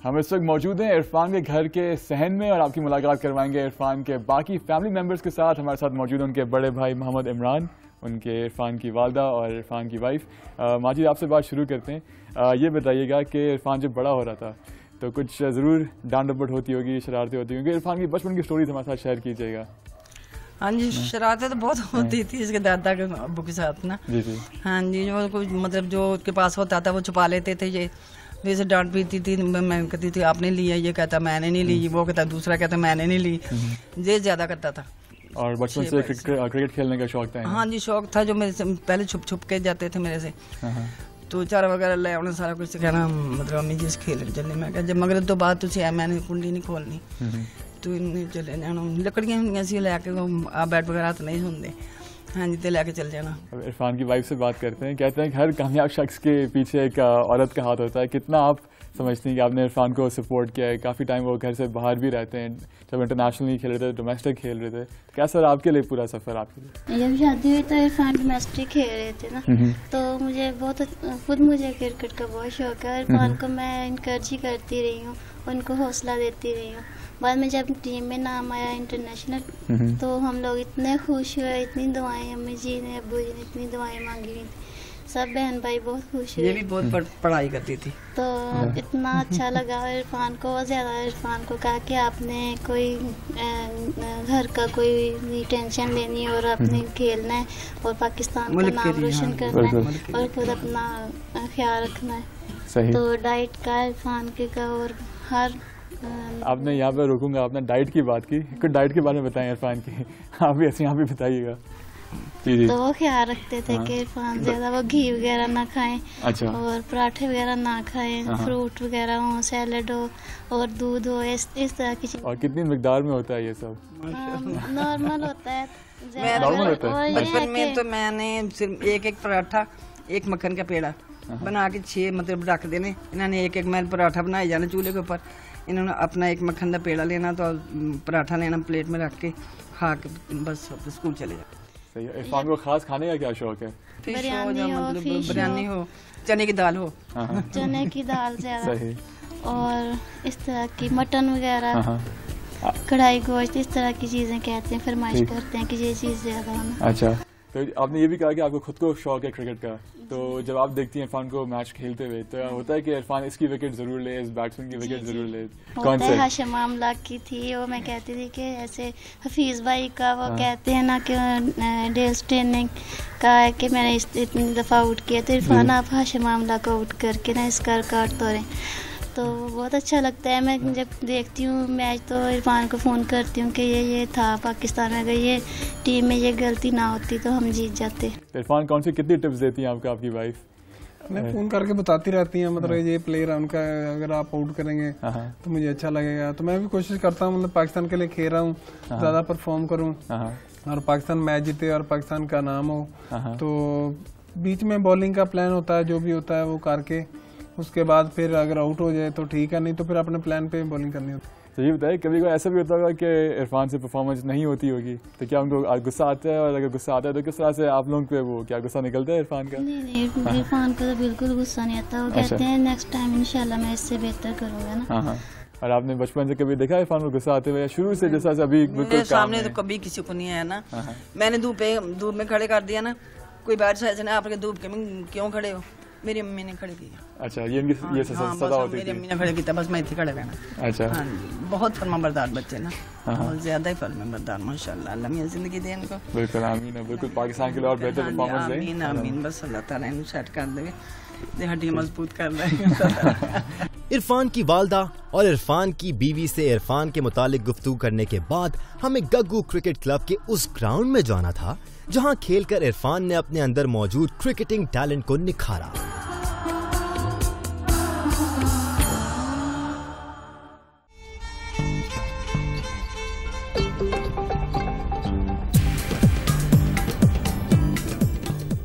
हम इस वक्त मौजूद हैं इरफान के घर के सहन में और आपकी मुलाकात करवाएंगे इरफान के बाकी फैमिली मेम्बर्स के साथ। हमारे साथ मौजूद हैं उनके बड़े भाई मोहम्मद इमरान, उनके इरफान की वालदा और इरफान की वाइफ। माजिद, आपसे बात शुरू करते हैं। ये बताइएगा कि इरफान जब बड़ा हो रहा था तो कुछ ज़रूर डांट डपट होती होगी, शरारतें होती होंगी। इरफान की बचपन की स्टोरीज हमारे साथ शेयर कीजिएगा। हाँ जी, शरारतें तो बहुत होती थी इसके दादा के अब्बू के साथ ना। जी जी। हाँ जी, जो कुछ मतलब जो उसके पास होता था वो छुपा लेते थे। ये जैसे डांट पीती थी, मैं कहती थी आपने लिया, ये कहता मैंने नहीं ली, वो कहता दूसरा कहता मैंने नहीं ली। ये ज्यादा करता था। और बचपन से क्रिकेट खेलने का शौक था? हाँ जी, शौक था। जो मेरे से पहले छुप छुप के जाते थे मेरे से, तो चारा वगैरह ले उन्हें सारा कुछ कहना, मतलब अम्मी जी खेल चलने। मैं कहा जब मगर तो बात तुझे मैंने कुंडी नहीं खोलनी, तो इन्हें चले जाना। लकड़ियाँ ऐसी लैके आप बैट वगैरह तो नहीं सुनते। हाँ जी, तो लेके चल जाना। अब इरफान की वाइफ से बात करते हैं। कहते हैं कि हर कामयाब शख्स के पीछे एक औरत का हाथ होता है। कितना आप समझती हैं कि आपने इरफान को सपोर्ट किया है? काफ़ी टाइम वो घर से बाहर भी रहते हैं, जब इंटरनेशनल खेल रहे थे, डोमेस्टिक खेल रहे थे। कैसा रहा आपके लिए पूरा सफ़र? आपके लिए जब शादी हुई तो इरफान डोमेस्टिक खेल रहे थे ना, तो मुझे खुद मुझे क्रिकेट का बहुत शौक है। इरफान को मैं इनकरेज ही करती रही हूँ, उनको हौसला देती रही हूँ। बाद में जब टीम में नाम आया इंटरनेशनल, तो हम लोग इतने खुश हुए, इतनी दुआएं अम्मी जी ने, अब्बू जी ने इतनी दुआएं मांगी हुई थी। सब बहन भाई बहुत खुश हुए। ये भी बहुत पढ़ाई करती थी, तो इतना अच्छा लगा। इरफान को ज़्यादा इरफान को कहा कि आपने कोई घर का कोई नहीं टेंशन लेनी और अपने खेलना है और पाकिस्तान का नाम रोशन करना है और खुद अपना ख्याल रखना है। सही। तो डाइट का इरफान के का और हर आपने यहाँ पे रोकूंगा, आपने डाइट की बात की, कुछ डाइट के बारे में बताएं इरफान की। आप भी ऐसे यहाँ भी बताइएगा। तो वो ख्याल रखते थे कि इरफान ज्यादा वो घी वगैरह ना खाएं। अच्छा। और पराठे वगैरह ना खाएं, फ्रूट वगैरह हो, सैलड हो और दूध हो, इस तरह की चीज। और कितनी मिकदार में होता है ये सब? नॉर्मल होता है। नॉर्मल होता है। बचपन में तो मैंने सिर्फ एक पराठा, एक मक्खन का पेड़ा बना के 6 मतलब रख देने। इन्होंने एक मैल पराठा बनाए जाने चूल्हे के ऊपर। इन्होंने अपना एक मक्खन का पेड़ा लेना, तो पराठा लेना प्लेट में रख के खा के बस स्कूल चले जाते। सही है। इरफान को खास खाने का क्या शौक है? बिरयानी हो, चने की दाल हो। चने की दाल ज्यादा। सही। और इस तरह की मटन वगैरह, कढ़ाई गोश्त, इस तरह की चीजें कहते हैं, फरमाइश करते हैं कि ये चीज ज्यादा होना। अच्छा। तो आपने ये भी कहा कि आपको खुद को शौक है क्रिकेट का, तो जब आप देखती हैं इरफान को मैच खेलते हुए, तो होता है कि इरफान इसकी विकेट जरूर ले, इस बैट्समैन की विकेट जरूर ले? कौन से? हाशिम आमला की थी वो। मैं कहती थी कि ऐसे हफीज भाई का वो कहते हैं ना कि डेल स्टेनिंग का है कि मैंने इतनी दफा आउट किया, तो इरफान आप हाशिम आमला को आउट करके ना इसका रिकॉर्ड तोड़ें। तो बहुत अच्छा लगता है। मैं जब देखती हूँ मैच तो इरफान को फ़ोन करती हूँ कि ये था पाकिस्तान में, अगर ये टीम में ये गलती ना होती तो हम जीत जाते। इरफान कौन सी कितनी टिप्स देती हैं आपको आपकी वाइफ? मैं फोन करके बताती रहती हैं, मतलब ये प्लेयर है उनका, अगर आप आउट करेंगे तो मुझे अच्छा लगेगा। तो मैं भी कोशिश करता हूँ, मतलब पाकिस्तान के लिए खेल रहा हूँ, ज़्यादा परफॉर्म करूँ और पाकिस्तान मैच जीते और पाकिस्तान का नाम हो। तो बीच में बॉलिंग का प्लान होता है, जो भी होता है वो करके उसके बाद फिर अगर आउट हो जाए तो ठीक है, नहीं तो फिर अपने प्लान पे बॉलिंग करनी होती है। तो ये बताइए, कभी कोई ऐसा भी होता होगा कि इरफान से परफॉर्मेंस नहीं होती होगी, तो क्या उनको गुस्सा आता है? और अगर गुस्सा आता है तो किस तरह से आप लोगों पे वो क्या गुस्सा निकलता है इरफान का? नहीं, इरफान का तो बिल्कुल गुस्सा नहीं आता। वो कहते हैं नेक्स्ट टाइम इंशाल्लाह मैं इससे बेहतर करूँगा ना। और आपने बचपन से कभी देखा इरफान को गुस्सा आते हुए? शुरू से जैसा अभी मेरे सामने तो कभी किसी को नहीं आया ना। मैंने धूप में खड़े कर दिया ना, कोई बारिश ऐसे ना आपके धूप के में क्यों खड़े हो, मेरी अम्मी ने खड़े किया। अच्छा, ये इनकी सजा होती थी? मेरी अम्मी ने खड़े किया, बस मैं इतने खड़े रहना। अच्छा। हाँ, बहुत फरमाबरदार बच्चे ना, बहुत ज्यादा ही फरमाबरदार माशाल्लाह। अल्लाह मियां जिंदगी दे इनको। बिल्कुल आमीन। बिल्कुल पाकिस्तान के लिए और बेहतर परफॉर्मेंस दें। आमीन आमीन। बस अल्लाह ताला इनको सेट कर दे, हड्डी मजबूत कर दे। इरफान की वालदा और इरफान की बीवी से इरफान के मुतालिक गुफ्तगू करने के बाद हमें गग्गू क्रिकेट क्लब के उस ग्राउंड में जाना था जहां खेलकर इरफान ने अपने अंदर मौजूद क्रिकेटिंग टैलेंट को निखारा।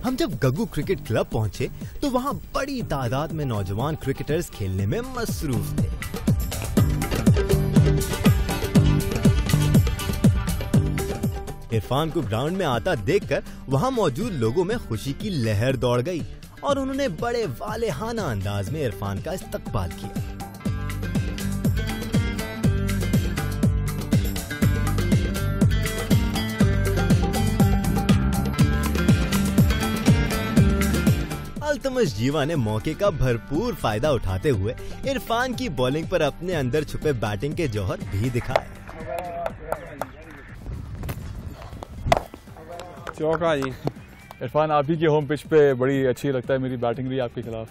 हम जब गग्गू क्रिकेट क्लब पहुंचे तो वहां बड़ी तादाद में नौजवान क्रिकेटर्स खेलने में मसरूफ थे। इरफान को ग्राउंड में आता देखकर वहां मौजूद लोगों में खुशी की लहर दौड़ गई और उन्होंने बड़े वालेहाना अंदाज में इरफान का इस्तकबाल किया। अल्तमश जीवा ने मौके का भरपूर फायदा उठाते हुए इरफान की बॉलिंग पर अपने अंदर छुपे बैटिंग के जौहर भी दिखाए। चौका जी। इरफान, आप ही की होम पिच पे बड़ी अच्छी लगता है मेरी बैटिंग रही आपके खिलाफ।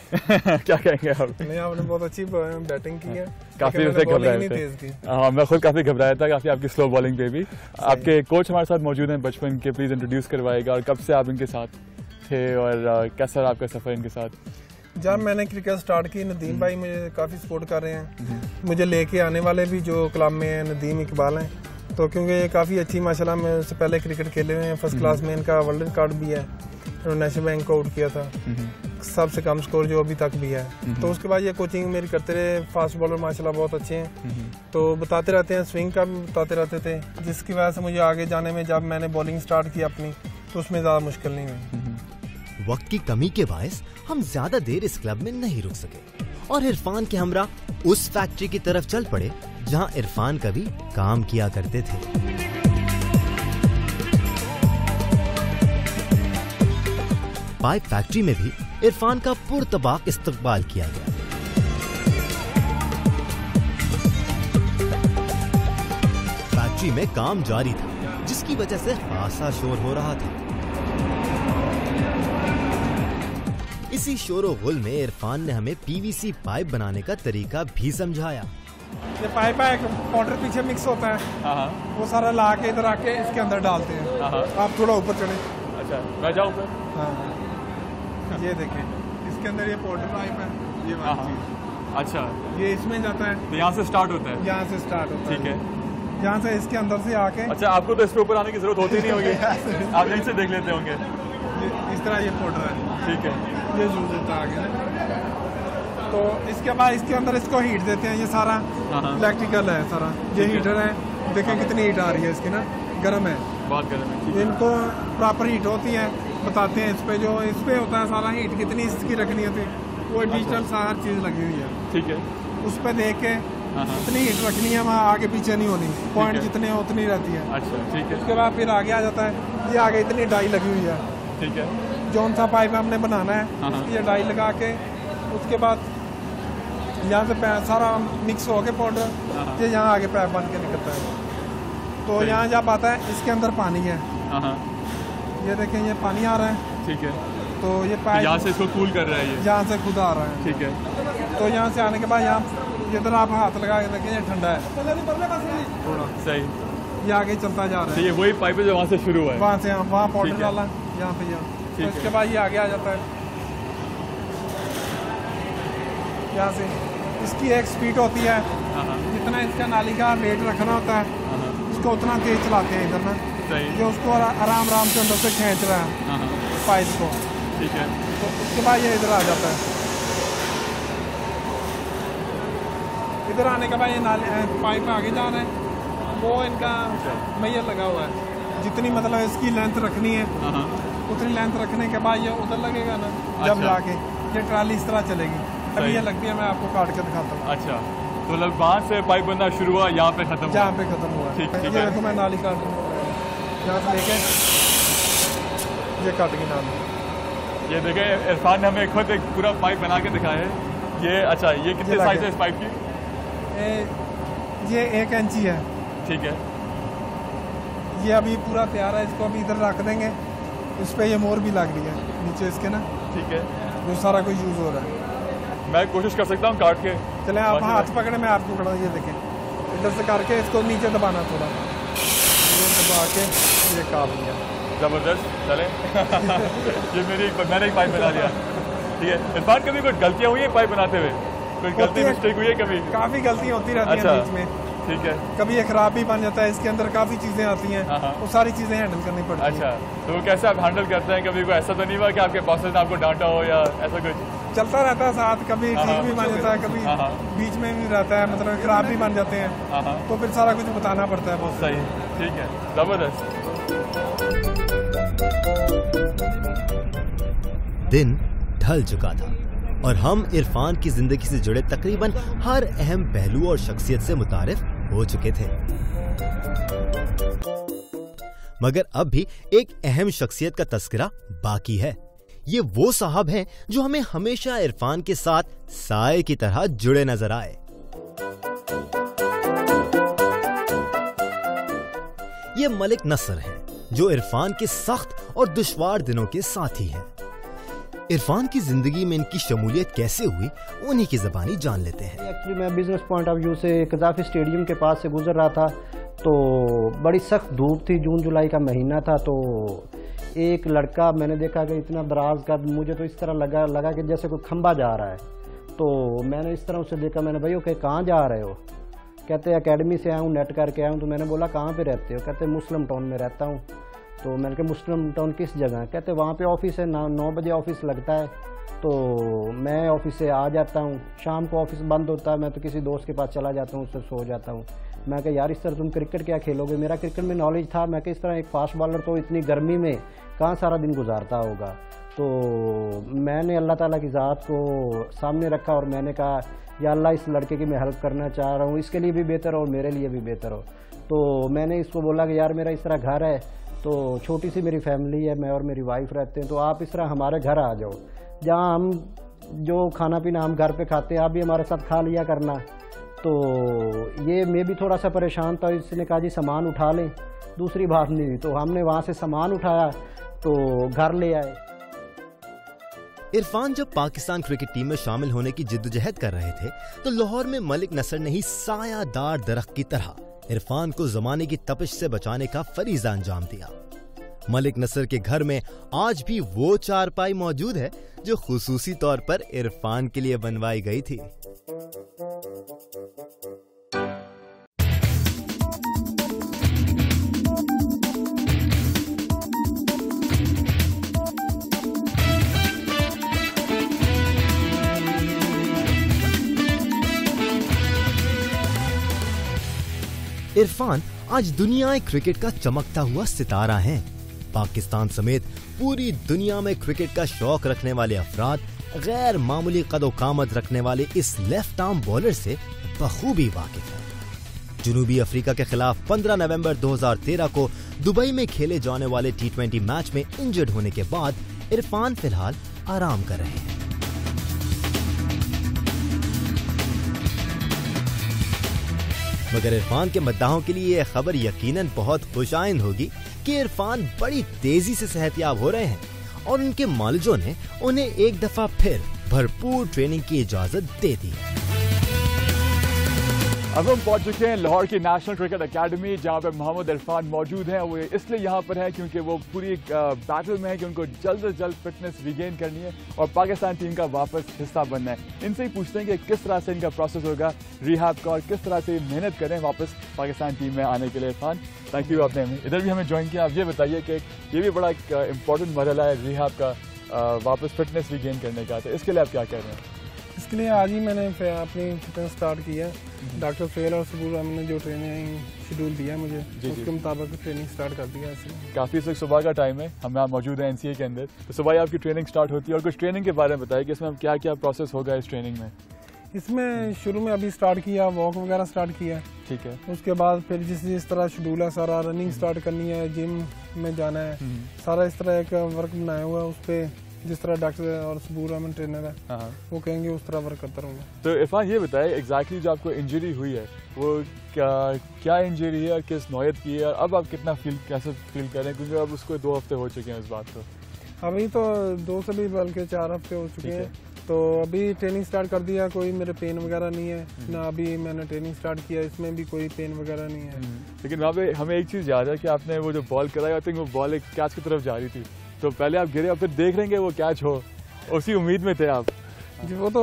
क्या कहेंगे आप? नहीं, आपने बहुत अच्छी बैटिंग की है, काफी उसे घबराए थे। हाँ, मैं खुद काफी घबराया था काफी आपकी स्लो बॉलिंग पे भी। आपके कोच हमारे साथ मौजूद हैं बचपन के, प्लीज इंट्रोड्यूस करवाएगा और कब से आप इनके साथ थे और कैसा रहा आपका सफर इनके साथ? जब मैंने क्रिकेट स्टार्ट की, नदीम भाई मुझे काफी सपोर्ट कर रहे हैं। मुझे लेके आने वाले भी जो क्लब में है नदीम इकबाल हैं, तो क्योंकि ये काफ़ी अच्छी माशाल्लाह में उससे पहले क्रिकेट खेले हुए हैं, फर्स्ट क्लास में इनका वर्ल्ड रिकॉर्ड भी है, उन्होंने नेशनल बैंक को आउट किया था, सबसे कम स्कोर जो अभी तक भी है। तो उसके बाद ये कोचिंग मेरी करते रहे, फास्ट बॉलर माशाल्लाह बहुत अच्छे हैं, तो बताते रहते हैं, स्विंग का भी बताते रहते थे, जिसकी वजह से मुझे आगे जाने में जब मैंने बॉलिंग स्टार्ट की अपनी तो उसमें ज़्यादा मुश्किल नहीं हुई। वक्त की कमी के बायस हम ज्यादा देर इस क्लब में नहीं रुक सके और इरफान के हमरा उस फैक्ट्री की तरफ चल पड़े जहां इरफान कभी काम किया करते थे। पाइप फैक्ट्री में भी इरफान का पुरतबाक इस्तकबाल किया गया। फैक्ट्री में काम जारी था, जिसकी वजह से खासा शोर हो रहा था। इसी शोरो गुल में इरफान ने हमें पीवीसी पाइप बनाने का तरीका भी समझाया। ये पाइप है, पाउडर पीछे मिक्स होता है, वो सारा ला के इधर आके इसके अंदर डालते हैं। आप थोड़ा ऊपर चले। अच्छा, मैं जाऊँ ऊपर? हाँ, ये देखें, इसके अंदर ये पाउडर पाइप है, ये वाली चीज। अच्छा, ये इसमें जाता है, तो यहाँ से स्टार्ट होता है? यहाँ से स्टार्ट होता है, ठीक है। यहाँ से इसके अंदर से आके। अच्छा, आपको तो इसके ऊपर आने की जरूरत होती नहीं होगी, आप यहीं से देख लेते होंगे। इस तरह ये पाउडर है, ठीक है, ये यूज होता है आगे। तो इसके बाद इसके अंदर इसको हीट देते हैं, ये सारा इलेक्ट्रिकल है सारा, ये हीटर है, देखें कितनी हीट आ रही है इसकी ना, गर्म है, बहुत गर्म है। इनको प्रॉपर हीट होती है, बताते हैं इस पे, जो इस पे होता है सारा हीट कितनी इसकी रखनी होती है, वो डिजिटल सारी चीज़ लगी हुई है, ठीक है, उस पर देख के उतनी हीट रखनी है, वहाँ आगे पीछे नहीं होनी, पॉइंट जितने उतनी रहती है। अच्छा, ठीक है। उसके बाद फिर आगे आ जाता है, ये आगे इतनी डाई लगी हुई है, ठीक है, जौन सा पाइप हमने बनाना है ये डाई लगा के, उसके बाद यहाँ से सारा मिक्स हो के पाउडर ये यहाँ आगे पाइप बन के निकलता है। तो यहाँ जब आता है इसके अंदर पानी है, ये देखें ये पानी आ रहा है, ठीक है, तो ये पाइप यहाँ से इसको कूल कर रहा है, ये यहाँ से खुद आ रहा है, ठीक है। तो यहाँ से आने के बाद यहाँ इधर आप हाथ लगा के देखें, ये ठंडा है थोड़ा, सही, ये आगे चलता जा रहा है, ये वही पाइप है जो वहाँ से शुरू हुआ है, वहाँ से वहाँ पाउडर डाला यहाँ पे, यहाँ तो इसके बाद ये आगे आ जाता है, यहाँ से इसकी एक स्पीड होती है, जितना इसका नाली का वेट रखना होता है उसको उतना तेज चलाते हैं इधर ना, ये उसको आराम आराम से अंदर से खींच रहा है पाइप को, ठीक है। तो उसके बाद ये इधर आ जाता है, इधर आने के बाद ये नाली पाइप आगे जा रहे हैं, वो इनका मैयर लगा हुआ है, जितनी मतलब इसकी लेंथ रखनी है उतनी लेंथ रखने के बाद ये उधर लगेगा ना, जब जाके ये ट्राली इस तरह चलेगी, अभी ये लगती है, मैं आपको काट के दिखाता हूँ। अच्छा, तो मतलब वहाँ से पाइप बनना शुरू हुआ, यहाँ पे खत्म हुआ? यहाँ पे खत्म हुआ, ठीक है। ये देखो मैं नाली काट रहा हूँ, यहाँ से लेके ये काट गई नाली। ये देखें, इरफान ने हमें खुद एक पूरा पाइप बना के दिखाया है। ये अच्छा, ये कितने साइज है इस पाइप की? ये 1 इंची है, ठीक है। ये अभी पूरा तैयार है, इसको अभी इधर रख देंगे, इस पे ये मोर भी लग रही है नीचे इसके ना, ठीक है, वो सारा कुछ यूज हो रहा है। मैं कोशिश कर सकता हूँ काट के? चले आप हाथ पकड़े, मैं आपको पकड़ा, ये देखें इधर से करके इसको नीचे दबाना थोड़ा, ये दबा के ये काट लिया, जबरदस्त, चले। मैंने एक पाइप बना लिया, ठीक है। इरफान, कभी कोई गलतियाँ हुई है पाइप बनाते हुए? कोई गलती मिस्टेक हुई है कभी? काफी गलतियाँ होती रहती हैं बीच में, ठीक है। कभी ये खराब भी बन जाता है, इसके अंदर काफी चीजें आती हैं, वो सारी चीजें हैंडल करनी पड़ती हैं। अच्छा, तो वो कैसे आप हैंडल करते हैं? कभी कोई ऐसा तो नहीं हुआ कि आपके बॉसेस ने आपको डांटा हो या ऐसा कुछ? चलता रहता है साथ, कभी ठीक भी बन जाता है, कभी बीच में भी रहता है, मतलब खराब भी बन जाते हैं, तो फिर सारा कुछ बताना पड़ता है बहुत। सही, ठीक है, जबरदस्त। दिन ढल चुका था और हम इरफान की जिंदगी से जुड़े तकरीबन हर अहम पहलू और शख्सियत से मुतारिफ हो चुके थे, मगर अब भी एक अहम शख्सियत का तस्करा बाकी है। ये वो साहब हैं जो हमें हमेशा इरफान के साथ साए की तरह जुड़े नजर आए। ये मलिक नसर हैं जो इरफान के सख्त और दुश्वार दिनों के साथी हैं। इरफान की जिंदगी में इनकी शमूलियत कैसे हुई उन्हीं की ज़बानी जान लेते हैं। एक्चुअली मैं बिजनेस पॉइंट ऑफ व्यू से कज़ाफी स्टेडियम के पास से गुजर रहा था तो बड़ी सख्त धूप थी, जून जुलाई का महीना था। तो एक लड़का मैंने देखा कि इतना दराज का, मुझे तो इस तरह लगा कि जैसे कोई खंबा जा रहा है। तो मैंने इस तरह उसे देखा, मैंने भाई ओके कहाँ जा रहे हो? कहते एकेडमी से आया हूँ, नेट करके आया हूँ। तो मैंने बोला कहाँ पे रहते हो? कहते मुस्लिम टाउन में रहता हूँ। तो मैंने कहा मुस्लिम टाउन किस जगह? कहते वहाँ पे ऑफिस है, 9 बजे ऑफिस लगता है। तो मैं ऑफिस से आ जाता हूँ, शाम को ऑफिस बंद होता है, मैं तो किसी दोस्त के पास चला जाता हूँ, उससे सो जाता हूँ। मैं कहा यार इस तरह तुम क्रिकेट क्या खेलोगे? मेरा क्रिकेट में नॉलेज था, मैं कहा इस तरह एक फास्ट बॉलर तो इतनी गर्मी में कहाँ सारा दिन गुजारता होगा। तो मैंने अल्लाह ताला की ज़ात को सामने रखा और मैंने कहा या अल्लाह इस लड़के की मैं हेल्प करना चाह रहा हूँ, इसके लिए भी बेहतर हो और मेरे लिए भी बेहतर हो। तो मैंने इसको बोला कि यार मेरा इस तरह घर है, तो छोटी सी मेरी फैमिली है, मैं और मेरी वाइफ रहते हैं, तो आप इस तरह हमारे घर आ जाओ, जहाँ हम जो खाना पीना हम घर पे खाते हैं आप भी हमारे साथ खा लिया करना। तो ये मैं भी थोड़ा सा परेशान था, इसने कहा जी सामान उठा लें, दूसरी बात नहीं हुई। तो हमने वहाँ से सामान उठाया तो घर ले आए। इरफान जब पाकिस्तान क्रिकेट टीम में शामिल होने की जिद्दोजहद कर रहे थे तो लाहौर में मलिक नसर ने ही सायादार दरख्त की तरह इरफान को जमाने की तपिश से बचाने का फरीजा अंजाम दिया। मलिक नसर के घर में आज भी वो चारपाई मौजूद है जो खुसूसी तौर पर इरफान के लिए बनवाई गई थी। इरफान आज दुनिया क्रिकेट का चमकता हुआ सितारा है। पाकिस्तान समेत पूरी दुनिया में क्रिकेट का शौक रखने वाले अफराद गैर मामूली कदो-कामत रखने वाले इस लेफ्ट आर्म बॉलर से बखूबी वाकिफ है। जनूबी अफ्रीका के खिलाफ 15 नवंबर 2013 को दुबई में खेले जाने वाले T20 मैच में इंजर्ड होने के बाद इरफान फिलहाल आराम कर रहे हैं। मगर इरफान के मद्दाहों के लिए यह खबर यकीनन बहुत खुशाइंद होगी कि इरफान बड़ी तेजी से सेहतयाब हो रहे हैं और उनके मालिजों ने उन्हें एक दफा फिर भरपूर ट्रेनिंग की इजाजत दे दी है। अब हम पहुंच चुके हैं लाहौर की नेशनल क्रिकेट एकेडमी, जहां पर मोहम्मद इरफान मौजूद हैं। वो इसलिए यहां पर है क्योंकि वो पूरी बैटल में है कि उनको जल्द से जल्द फिटनेस रिगेन करनी है और पाकिस्तान टीम का वापस हिस्सा बनना है। इनसे ही पूछते हैं कि किस तरह से इनका प्रोसेस होगा रिहाब का और किस तरह से मेहनत करें वापस पाकिस्तान टीम में आने के लिए। इरफान, थैंक यू, आपने इधर भी हमें ज्वाइन किया। आप ये बताइए कि ये भी बड़ा इंपॉर्टेंट मरहला है रिहाब का, वापस फिटनेस रिगेन करने का, तो इसके लिए आप क्या कह रहे हैं? इसके लिए आज ही मैंने अपनी फिटनेस स्टार्ट की है। डॉक्टर फेल और सबूर अहमद ने जो ट्रेनिंग शेड्यूल दिया मुझे, उसके मुताबिक ट्रेनिंग स्टार्ट कर दिया है। काफ़ी सुबह का टाइम है, हम यहाँ मौजूद हैं NCA के अंदर, तो सुबह आपकी ट्रेनिंग स्टार्ट होती है और कुछ ट्रेनिंग के बारे में बताइए कि इसमें क्या क्या प्रोसेस होगा इस ट्रेनिंग में? इसमें शुरू में अभी स्टार्ट किया, वॉक वगैरह स्टार्ट किया, ठीक है। उसके बाद फिर जिस तरह शेड्यूल है सारा, रनिंग स्टार्ट करनी है, जिम में जाना है, सारा इस तरह एक वर्क बनाया हुआ है। उस पर जिस तरह डॉक्टर और सबूर अहमद ट्रेनर है वो कहेंगे उस तरह वर्क करता रहूँगा। तो इरफान ये बताए एग्जैक्टली जो आपको इंजरी हुई है वो क्या इंजरी है और किस नौयत की है और अब आप कैसे फील कर रहे हैं, क्योंकि अब उसको 2 हफ्ते हो चुके हैं इस बात को? अभी तो 2 से भी बल्कि 4 हफ्ते हो चुके हैं। तो अभी ट्रेनिंग स्टार्ट कर दिया, कोई मेरे पेन वगैरह नहीं है ना, अभी मैंने ट्रेनिंग स्टार्ट किया, इसमें भी कोई पेन वगैरह नहीं है। लेकिन वहाँ पे हमें एक चीज़ याद है कि आपने वो जो बॉल कराया, आई थिंक वो बॉल एक कैच की तरफ जा रही थी, तो पहले आप गिरे और फिर देख रहे वो कैच हो, उसी उम्मीद में थे आप? जी वो तो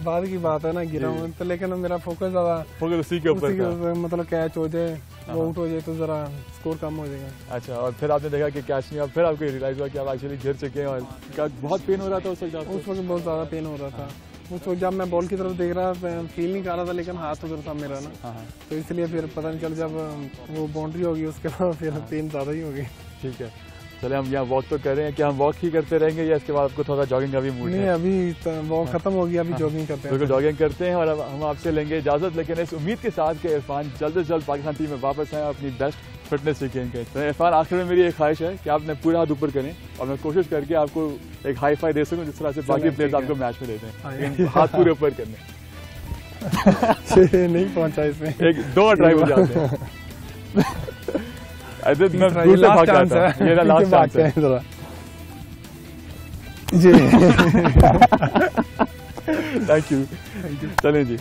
बाद की बात है ना, गिरा हूँ तो, लेकिन मेरा फोकस उसी के ऊपर मतलब कैच हो जाए, आउट हो जाए तो जरा स्कोर कम हो जाएगा। अच्छा, और फिर आपने देखा कि कैच नहीं, फिर आपको रियलाइज हुआ कि आप एक्चुअली गिर चुके हैं और बहुत पेन हो रहा था उस वक्त? उस वक्त बहुत ज़्यादा पेन हो रहा था। उस वक्त जब मैं बॉल की तरफ देख रहा फील नहीं कर रहा था, लेकिन हाथ उधर था मेरा ना, तो इसलिए फिर पता नहीं चल, जब वो बाउंड्री होगी उसके बाद फिर पेन ज़्यादा ही होगी। ठीक है, चले हम यहाँ वॉक तो कर रहे हैं, क्या हम वॉक ही करते रहेंगे या इसके बाद आपको थोड़ा जॉगिंग का भी मूड है? नहीं, अभी वॉक खत्म हो गया, अभी जॉगिंग करते हैं। बिल्कुल जॉगिंग करते हैं और अब हम आपसे लेंगे इजाजत, लेकिन इस उम्मीद के साथ कि इरफान जल्द से जल्द पाकिस्तान टीम में वापस आए, अपनी बेस्ट फिटनेस सीखें तो इरफान, आखिर में मेरी एक ख्वाहिश है कि आपने पूरा हाथ ऊपर करें और मैं कोशिश करके आपको एक हाई फाई दे सकूं जिस तरह से बाकी प्लेयर्स आपको मैच में देते हैं। हाथ पूरे ऊपर करने नहीं पहुंचा इसमें, एक 2 ट्राई हो जाते हैं। मैं दूसरा भाग जाता हूं, ये लास्ट चांस है जरा जी। थैंक यू, चलें जी।